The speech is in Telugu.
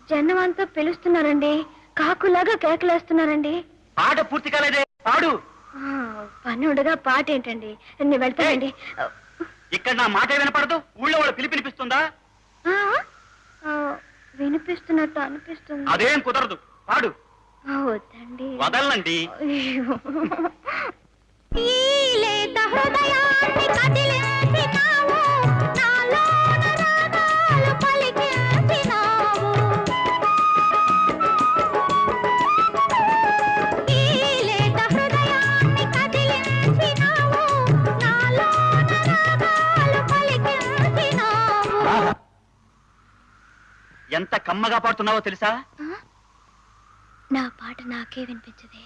జనం అంతా పిలుస్తున్నారండి, కాకులాగా కేకలేస్తున్నారండి. పాట పూర్తి కాలేదే, పాడు. పని ఉండగా పాట ఏంటండి, నేను వెళ్తానండి. ఇక్కడ నా మాట వినపడదు, ఊళ్ళో వాళ్ళు పిలిపినిపిస్తుందా? వినిపిస్తున్నట్టు అనిపిస్తుంది. అదేం కుదరదు, పాడు. వద్దండి, వదలండి. ఎంత కమ్మగా పాడుతున్నావో తెలుసా? నా పాట నాకే వినిపించదే.